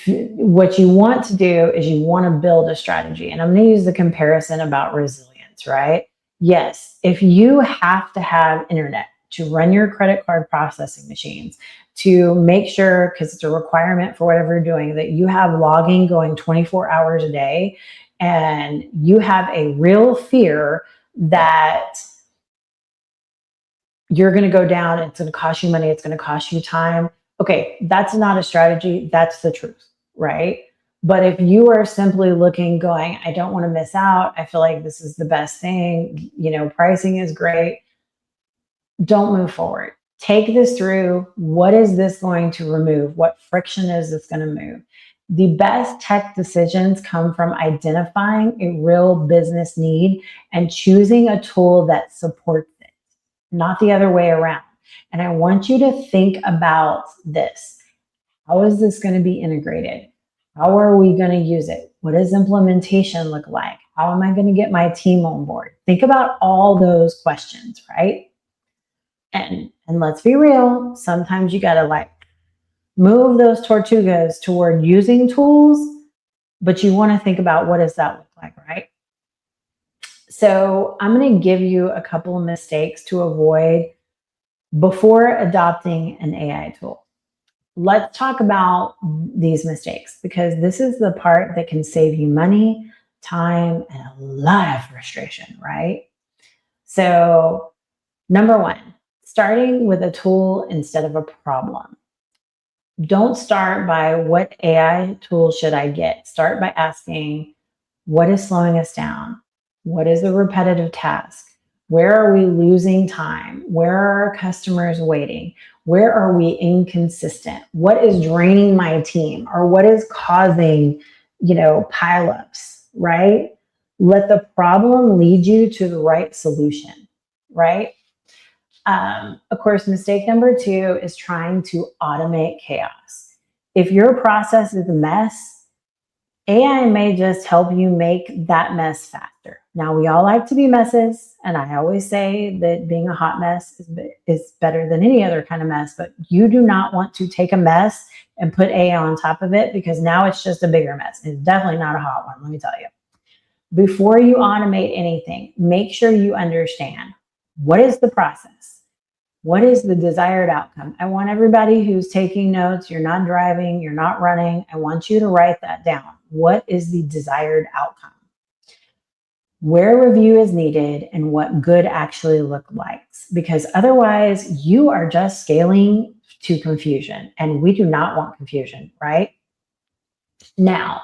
What you want to do is you want to build a strategy. And I'm going to use the comparison about resilience, right? Yes, if you have to have internet to run your credit card processing machines, to make sure, because it's a requirement for whatever you're doing, that you have logging going 24 hours a day, and you have a real fear that you're going to go down, it's going to cost you money, it's going to cost you time. Okay, that's not a strategy, that's the truth, right? But if you are simply looking, going, I don't want to miss out, I feel like this is the best thing, pricing is great, don't move forward. Take this through. What is this going to remove? What friction is this going to move? The best tech decisions come from identifying a real business need and choosing a tool that supports it, not the other way around. And I want you to think about this. How is this going to be integrated? How are we going to use it? What does implementation look like? How am I going to get my team on board? Think about all those questions, right? And let's be real, sometimes you got to move those tortugas toward using tools, but you want to think about, what does that look like, right? So I'm going to give you a couple of mistakes to avoid before adopting an AI tool. Let's talk about these mistakes, because this is the part that can save you money, time, and a lot of frustration, right? So number 1, starting with a tool instead of a problem. Don't start by what AI tool should I get. Start by asking, what is slowing us down? What is a repetitive task? Where are we losing time? Where are our customers waiting? Where are we inconsistent? What is draining my team? Or what is causing, pileups, right? Let the problem lead you to the right solution, right? Of course, mistake number 2 is trying to automate chaos. If your process is a mess, AI may just help you make that mess faster. Now, we all like to be messes, and I always say that being a hot mess is better than any other kind of mess, but you do not want to take a mess and put AI on top of it, because now it's just a bigger mess. It's definitely not a hot one, let me tell you. Before you automate anything, make sure you understand, what is the process? What is the desired outcome? I want everybody who's taking notes, you're not driving, you're not running, I want you to write that down. What is the desired outcome? Where review is needed, and what good actually look like. Because otherwise, you are just scaling to confusion, and we do not want confusion, right? Now,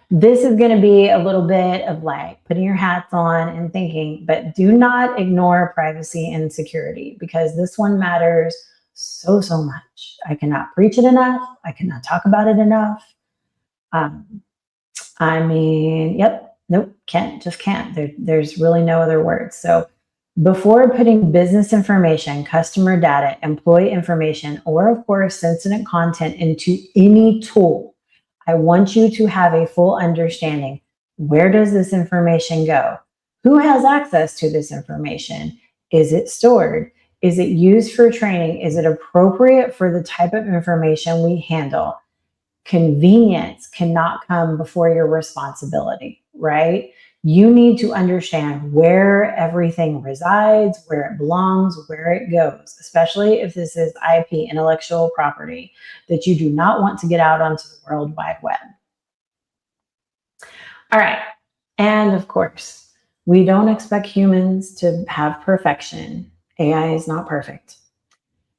This is going to be a little bit of like putting your hats on and thinking, but do not ignore privacy and security because this one matters so, so much. I cannot preach it enough. I cannot talk about it enough. Nope, can't. There's really no other words. So before putting business information, customer data, employee information, or of course, sensitive content into any tool, I want you to have a full understanding. Where does this information go? Who has access to this information? Is it stored? Is it used for training? Is it appropriate for the type of information we handle? Convenience cannot come before your responsibility, right? You need to understand where everything resides, where it belongs, where it goes, especially if this is IP, intellectual property, that you do not want to get out onto the World Wide Web. All right. And of course, we don't expect humans to have perfection. AI is not perfect.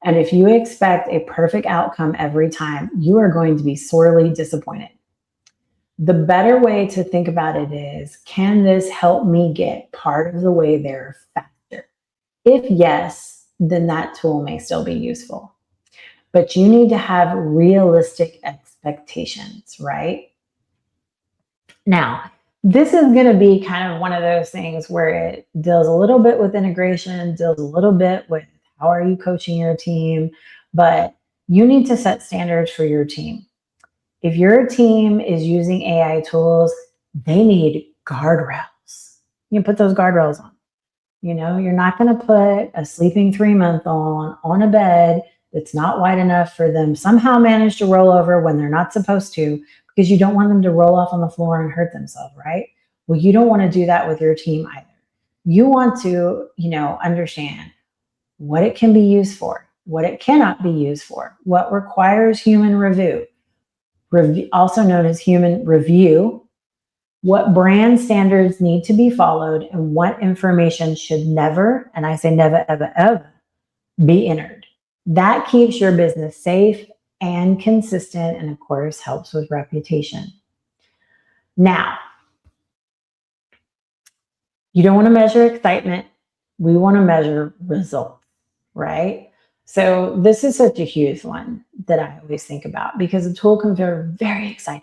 And if you expect a perfect outcome every time, you are going to be sorely disappointed. The better way to think about it is, can this help me get part of the way there faster? If yes, then that tool may still be useful. But you need to have realistic expectations, right? Now, this is going to be kind of one of those things where it deals a little bit with integration, deals a little bit with how are you coaching your team, but you need to set standards for your team. If your team is using AI tools, they need guardrails. You put those guardrails on. You're not going to put a sleeping 3-month-old on a bed that's not wide enough for them somehow manage to roll over when they're not supposed to, because you don't want them to roll off on the floor and hurt themselves, right? Well, you don't want to do that with your team either. You want to, understand what it can be used for, what it cannot be used for, what requires human review, also known as human review, what brand standards need to be followed, and what information should never, and I say never, ever, ever, be entered. That keeps your business safe and consistent, and of course, helps with reputation. Now, you don't want to measure excitement. We want to measure results, right? So this is such a huge one that I always think about because a tool can feel very exciting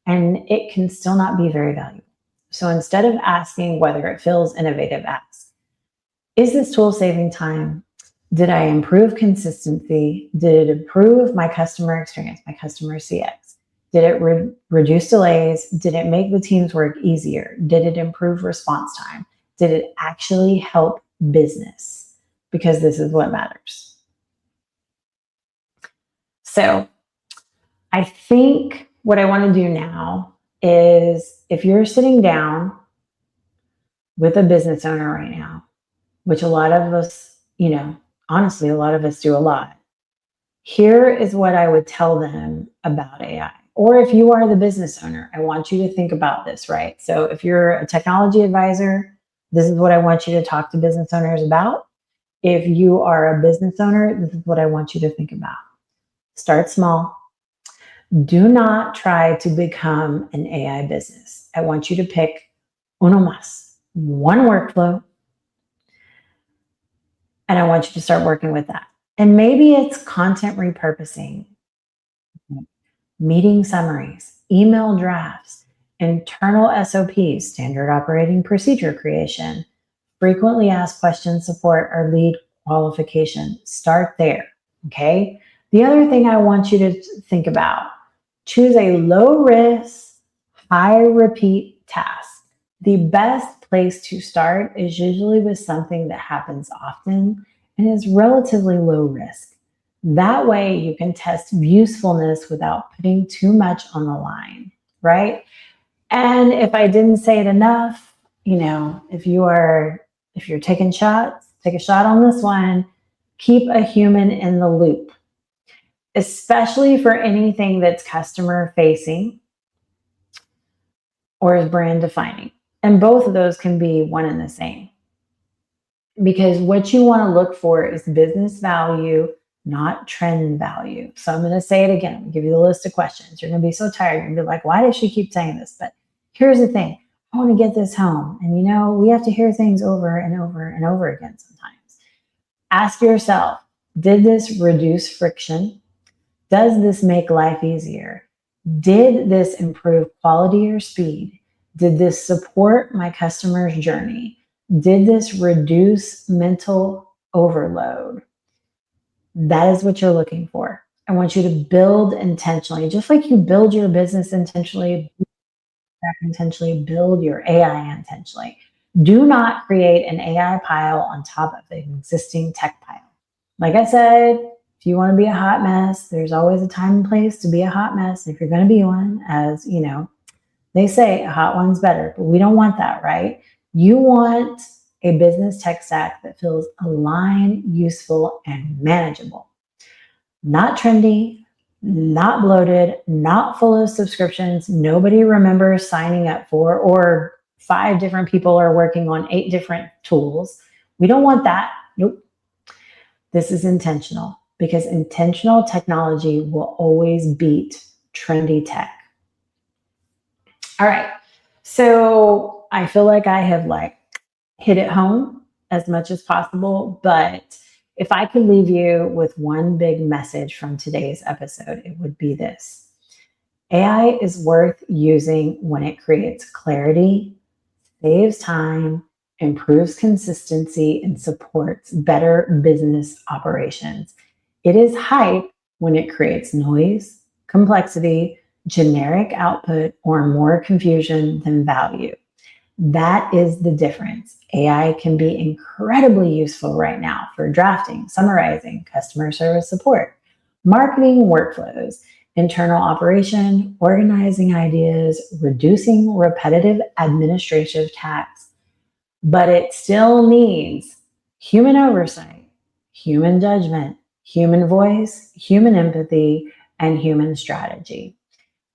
and it can still not be very valuable. So instead of asking whether it feels innovative, ask, is this tool saving time? Did I improve consistency? Did it improve my customer experience, my customer CX? Did it reduce delays? Did it make the team's work easier? Did it improve response time? Did it actually help business? Because this is what matters. So I think what I want to do now is, if you're sitting down with a business owner right now, which a lot of us, honestly, a lot of us do a lot, here is what I would tell them about AI. Or if you are the business owner, I want you to think about this, right? So if you're a technology advisor, this is what I want you to talk to business owners about. If you are a business owner, this is what I want you to think about. Start small. Do not try to become an AI business. I want you to pick uno más, one workflow, and I want you to start working with that. And maybe it's content repurposing, meeting summaries, email drafts, internal SOPs, standard operating procedure creation, frequently asked questions support, or lead qualification. Start there, okay? The other thing I want you to think about, choose a low risk, high repeat task. The best place to start is usually with something that happens often and is relatively low risk. That way you can test usefulness without putting too much on the line, right? And if I didn't say it enough, if you're taking shots, take a shot on this one. Keep a human in the loop, especially for anything that's customer facing or is brand defining. And both of those can be one and the same. Because what you want to look for is business value, not trend value. So I'm going to say it again. I'm going to give you the list of questions. You're going to be so tired. You're going to be like, why does she keep saying this? But here's the thing. I want to get this home. And we have to hear things over and over and over again sometimes. Ask yourself, did this reduce friction? Does this make life easier? Did this improve quality or speed? Did this support my customer's journey? Did this reduce mental overload? That is what you're looking for. I want you to build intentionally, just like you build your business intentionally, build your AI intentionally. Do not create an AI pile on top of an existing tech pile. Like I said, if you want to be a hot mess, there's always a time and place to be a hot mess. If you're going to be one, as they say a hot one's better, but we don't want that, right? You want a business tech stack that feels aligned, useful, and manageable. Not trendy, not bloated, not full of subscriptions nobody remembers signing up for, or 5 different people are working on 8 different tools. We don't want that. Nope. This is intentional, because intentional technology will always beat trendy tech. All right. So I feel like I have hit it home as much as possible, but if I could leave you with one big message from today's episode, it would be this. AI is worth using when it creates clarity, saves time, improves consistency, and supports better business operations. It is hype when it creates noise, complexity, generic output, or more confusion than value. That is the difference. AI can be incredibly useful right now for drafting, summarizing, customer service support, marketing workflows, internal operation, organizing ideas, reducing repetitive administrative tasks. But it still needs human oversight, human judgment, human voice, human empathy, and human strategy.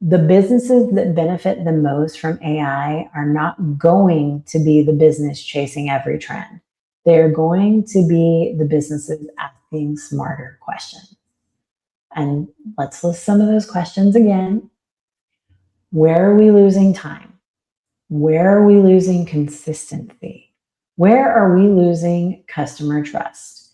The businesses that benefit the most from AI are not going to be the business chasing every trend. They're going to be the businesses asking smarter questions. And let's list some of those questions again. Where are we losing time? Where are we losing consistency? Where are we losing customer trust?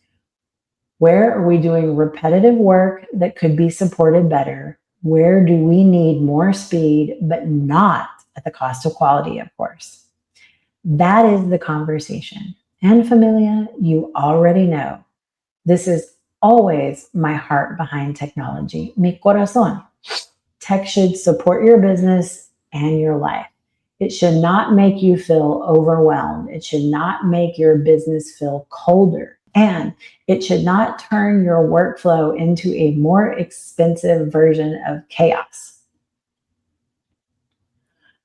Where are we doing repetitive work that could be supported better? Where do we need more speed, but not at the cost of quality, of course? That is the conversation. And familia, you already know. This is always my heart behind technology, mi corazón. Tech should support your business and your life. It should not make you feel overwhelmed. It should not make your business feel colder. And it should not turn your workflow into a more expensive version of chaos.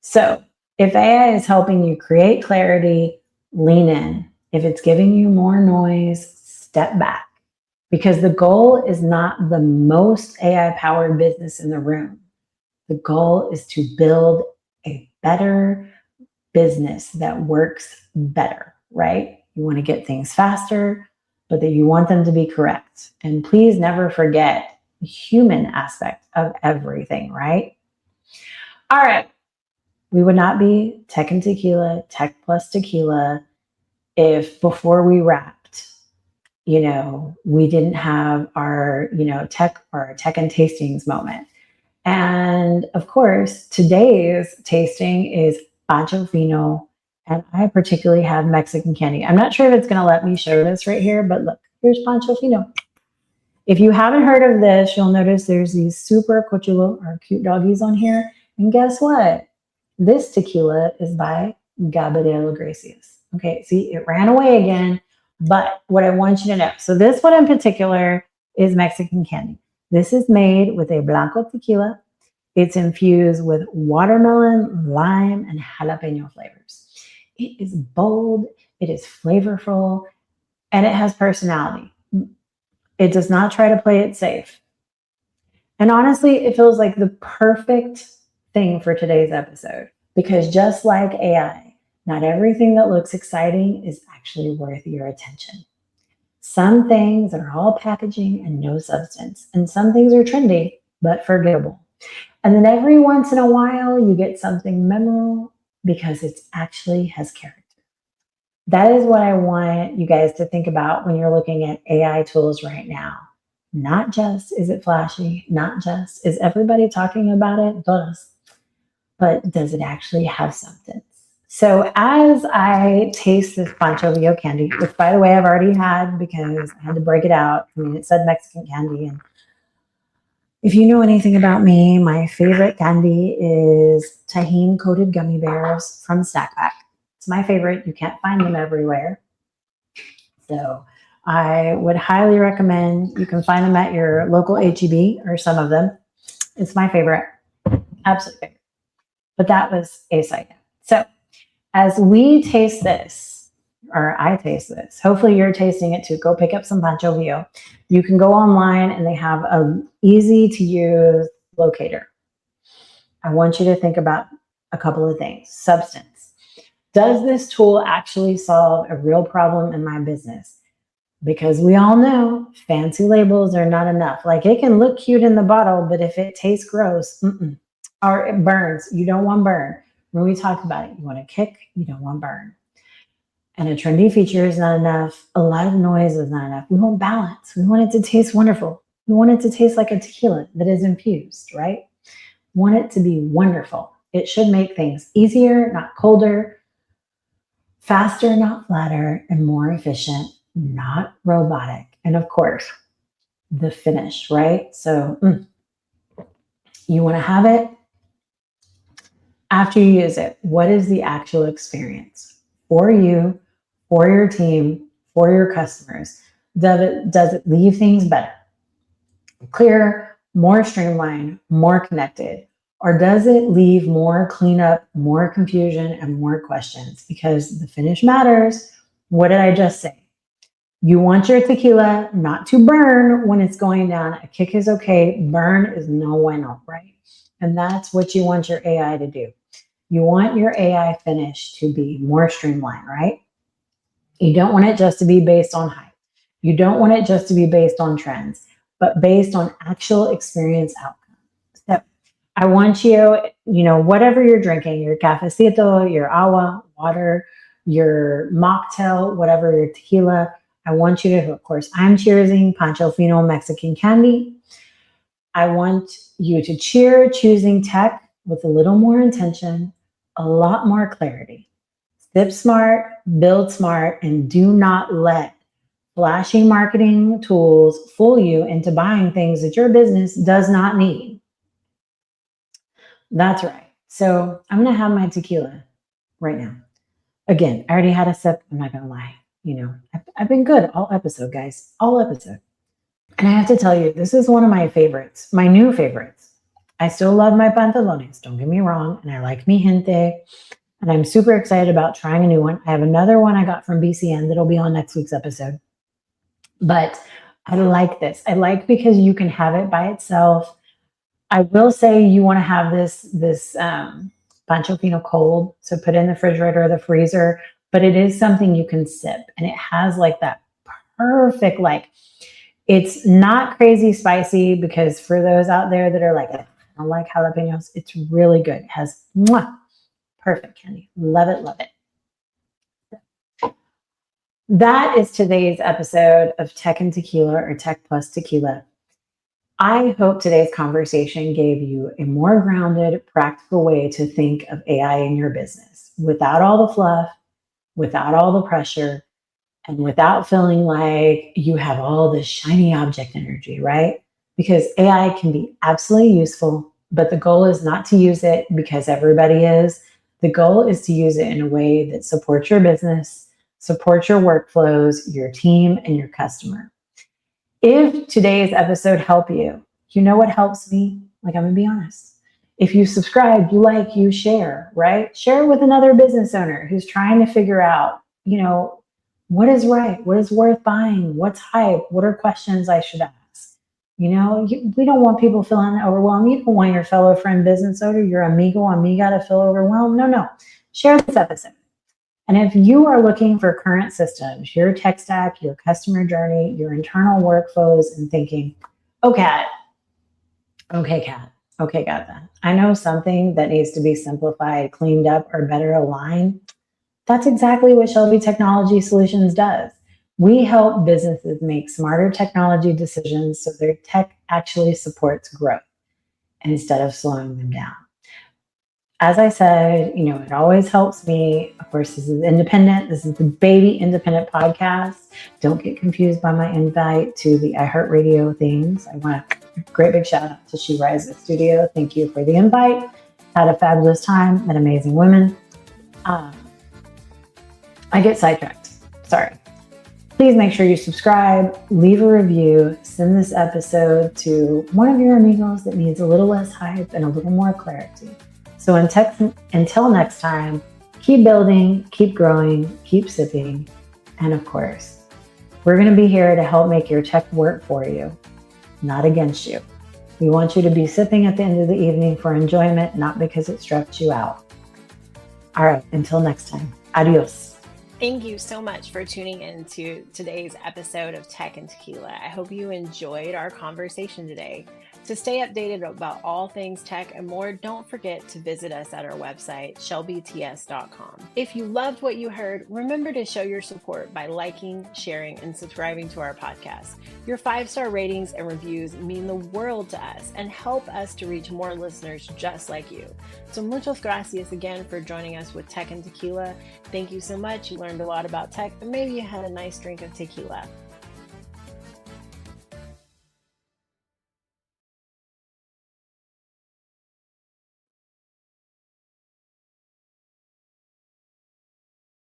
So if AI is helping you create clarity, lean in. If it's giving you more noise, step back. Because the goal is not the most AI-powered business in the room. The goal is to build a better business that works better, right? You want to get things faster, but that you want them to be correct. And please never forget the human aspect of everything, right? All right. We would not be Tech and Tequila, Tech plus Tequila, if before we wrapped, we didn't have our, tech or our tech and tastings moment. And of course, today's tasting is Pocho Fino, and I particularly have Mexican candy. I'm not sure if it's going to let me show this right here, but look, here's Pocho Fino. If you haven't heard of this, you'll notice there's these super cochulo or cute doggies on here. And guess what? This tequila is by Gabriel Gracias. Okay, see, it ran away again. But what I want you to know, so this one in particular is Mexican candy. This is made with a Blanco tequila. It's infused with watermelon, lime, and jalapeno flavors. It is bold, it is flavorful, and it has personality. It does not try to play it safe. And honestly, it feels like the perfect thing for today's episode, because just like AI, not everything that looks exciting is actually worth your attention. Some things are all packaging and no substance, and some things are trendy but forgettable. And then every once in a while, you get something memorable because it actually has character. That is what I want you guys to think about when you're looking at AI tools right now. Not just is it flashy, not just is everybody talking about it, but does it actually have substance? So as I taste this Pocho Fino candy, which by the way I've already had because I had to break it out. I mean, it said Mexican candy, and if you know anything about me, my favorite candy is tahini coated gummy bears from Snack Pack. It's my favorite. You can't find them everywhere. So I would highly recommend, you can find them at your local HEB or some of them. It's my favorite, absolute favorite. But that was a side note. So as we taste this, or I taste this, hopefully you're tasting it too. Go pick up some Pocho Fino. You can go online and they have an easy to use locator. I want you to think about a couple of things. Substance. Does this tool actually solve a real problem in my business? Because we all know fancy labels are not enough. Like, it can look cute in the bottle, but if it tastes gross, or it burns, you don't want burn. When we talk about it, you want a kick, you don't want burn. And a trendy feature is not enough. A lot of noise is not enough. We want balance. We want it to taste wonderful. We want it to taste like a tequila that is infused, right? We want it to be wonderful. It should make things easier, not colder, faster, not flatter, and more efficient, not robotic. And of course, the finish, right? So you want to have it after you use it. What is the actual experience for you, for your team, for your customers? Does it leave things better, clearer, more streamlined, more connected? Or does it leave more cleanup, more confusion, and more questions? Because the finish matters. What did I just say? You want your tequila not to burn when it's going down. A kick is okay. Burn is no bueno, right? And that's what you want your AI to do. You want your AI finish to be more streamlined, right? You don't want it just to be based on hype. You don't want it just to be based on trends, but based on actual experience outcomes. So I want you, whatever you're drinking, your cafecito, your agua, water, your mocktail, whatever, your tequila, I want you to, of course, I'm cheersing Pocho Fino Mexican Candy. I want you to cheer choosing tech with a little more intention, a lot more clarity. Sip smart, build smart, and do not let flashy marketing tools fool you into buying things that your business does not need. That's right. So I'm going to have my tequila right now. Again, I already had a sip. I'm not going to lie. I've been good all episode, guys, all episode. And I have to tell you, this is one of my favorites, my new favorites. I still love my pantalones, don't get me wrong. And I like mi gente. And I'm super excited about trying a new one. I have another one I got from BCN that'll be on next week's episode. But I like this. I like because you can have it by itself. I will say you want to have this Pocho Fino cold. So put it in the refrigerator or the freezer. But it is something you can sip. And it has like that perfect, it's not crazy spicy, because for those out there that are like, I don't like jalapenos, it's really good. It has perfect candy. Love it, love it. That is today's episode of Tech and Tequila, or Tech Plus Tequila. I hope today's conversation gave you a more grounded, practical way to think of AI in your business, without all the fluff, without all the pressure, and without feeling like you have all this shiny object energy, right? Because AI can be absolutely useful, but the goal is not to use it because everybody is. The goal is to use it in a way that supports your business, supports your workflows, your team, and your customer. If today's episode helped you, you know what helps me? I'm going to be honest. If you subscribe, you like, you share, right? Share with another business owner who's trying to figure out, what is right? What is worth buying? What's hype? What are questions I should ask? We don't want people feeling overwhelmed. You don't want your fellow friend business owner, your amigo, amiga to feel overwhelmed. No. Share this episode. And if you are looking for current systems, your tech stack, your customer journey, your internal workflows, and thinking, okay, Kat, I know something that needs to be simplified, cleaned up, or better aligned. That's exactly what Shelby Technology Solutions does. We help businesses make smarter technology decisions so their tech actually supports growth instead of slowing them down. As I said, it always helps me. Of course, this is independent. This is the baby independent podcast. Don't get confused by my invite to the iHeartRadio things. I want a great big shout out to She Rises Studio. Thank you for the invite. Had a fabulous time, met amazing women. I get sidetracked. Sorry. Please make sure you subscribe, leave a review, send this episode to one of your amigos that needs a little less hype and a little more clarity. So until next time, keep building, keep growing, keep sipping. And of course, we're going to be here to help make your tech work for you, not against you. We want you to be sipping at the end of the evening for enjoyment, not because it stressed you out. All right, until next time, adios. Thank you so much for tuning in to today's episode of Tech and Tequila. I hope you enjoyed our conversation today. To stay updated about all things tech and more, don't forget to visit us at our website, shelbyts.com. If you loved what you heard, remember to show your support by liking, sharing, and subscribing to our podcast. Your 5-star ratings and reviews mean the world to us and help us to reach more listeners just like you. So muchas gracias again for joining us with Tech and Tequila. Thank you so much. You learned a lot about tech, and maybe you had a nice drink of tequila.